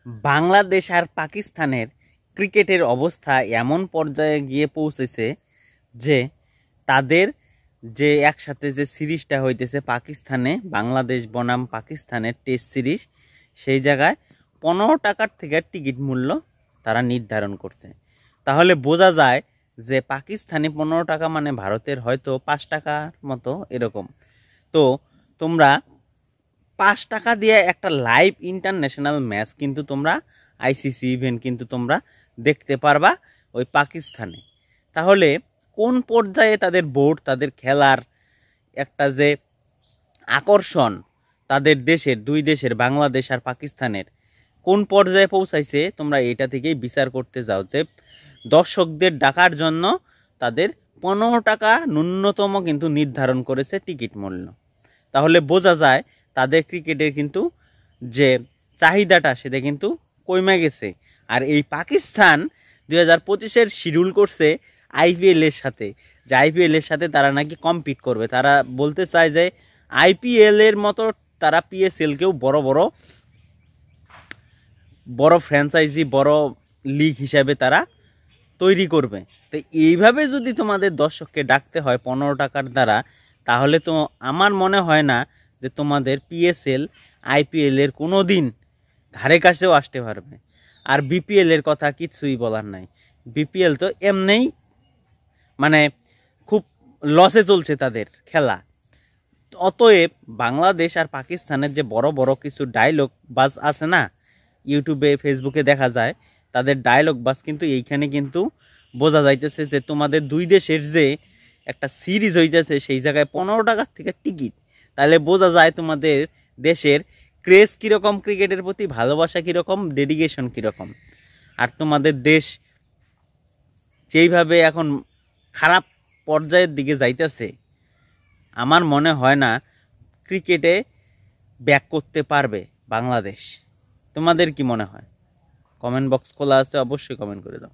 বাংলাদেশ আর পাকিস্তানের ক্রিকেটের অবস্থা এমন পর্যায়ে গিয়ে পৌঁছেছে যে তাদের যে একসাথে যে সিরিজটা হইতেছে পাকিস্তানে, বাংলাদেশ বনাম পাকিস্তানের টেস্ট সিরিজ, সেই জায়গায় 15 টাকার থেকে টিকিট মূল্য তারা নির্ধারণ করছে। তাহলে বোঝা যায় যে পাকিস্তানি 15 টাকা মানে ভারতের হয়তো 5 টাকার মতো এরকম। তো তোমরা 5 টাকা দিয়ে একটা লাইভ ইন্টারন্যাশনাল ম্যাচ কিন্তু তোমরা আইসিসি ইভেন্ট কিন্তু তোমরা দেখতে পারবা ওই পাকিস্তানে। তাহলে কোন পর্যায়ে তাদের বোর্ড, তাদের খেলার একটা যে আকর্ষণ তাদের দেশের, দুই দেশের বাংলাদেশ আর পাকিস্তানের কোন পর্যায়ে পৌঁছাইছে, তোমরা এটা থেকেই বিচার করতে যাও যে দর্শকদের ডাকার জন্য তাদের 15 টাকা ন্যূনতম কিন্তু নির্ধারণ করেছে টিকিট মূল্য। তাহলে বোঝা যায় তাদের ক্রিকেটের কিন্তু যে চাহিদাটা সেটা কিন্তু কমে গেছে। আর এই পাকিস্তান 2025-এর শিডিউল করছে আইপিএল এর সাথে, যে আইপিএল এর সাথে তারা নাকি কম্পিট করবে। তারা বলতে চায় যে আইপিএল এর মতো তারা পিএসএলকেও বড় বড় বড় ফ্র্যাঞ্চাইজি, বড় লিগ হিসাবে তারা তৈরি করবে। তো এইভাবে যদি তোমাদের দর্শককে ডাকতে হয় 15 টাকার দ্বারা, তাহলে তো আমার মনে হয় না যে তোমাদের পিএসএল আইপিএল এর কোনো দিন ধারে কাছেও আসতে পারবে। আর বিপিএল এর কথা কিছুই বলার নাই। বিপিএল তো এমনিই মানে খুব লসে চলছে তাদের খেলা। অতএব বাংলাদেশ আর পাকিস্তানের যে বড় বড় কিছু ডায়লগ বাজ আছে না, ইউটিউবে ফেসবুকে দেখা যায়, তাদের ডায়লগ বাজ কিন্তু এইখানে কিন্তু বোঝা যাইতেছে যে তোমাদের দুই দেশের যে একটা সিরিজ হইতেছে সেই জায়গায় 15 টাকার থেকে টিকিট। তাহলে বোঝা যায় তোমাদের দেশের ক্রেজ কীরকম, ক্রিকেটের প্রতি ভালোবাসা কীরকম, ডেডিকেশন কীরকম। আর তোমাদের দেশ যেইভাবে এখন খারাপ পর্যায়ের দিকে যাইতেছে, আমার মনে হয় না ক্রিকেটে ব্যাক করতে পারবে বাংলাদেশ। তোমাদের কি মনে হয়? কমেন্ট বক্স খোলা আছে, অবশ্যই কমেন্ট করে দাও।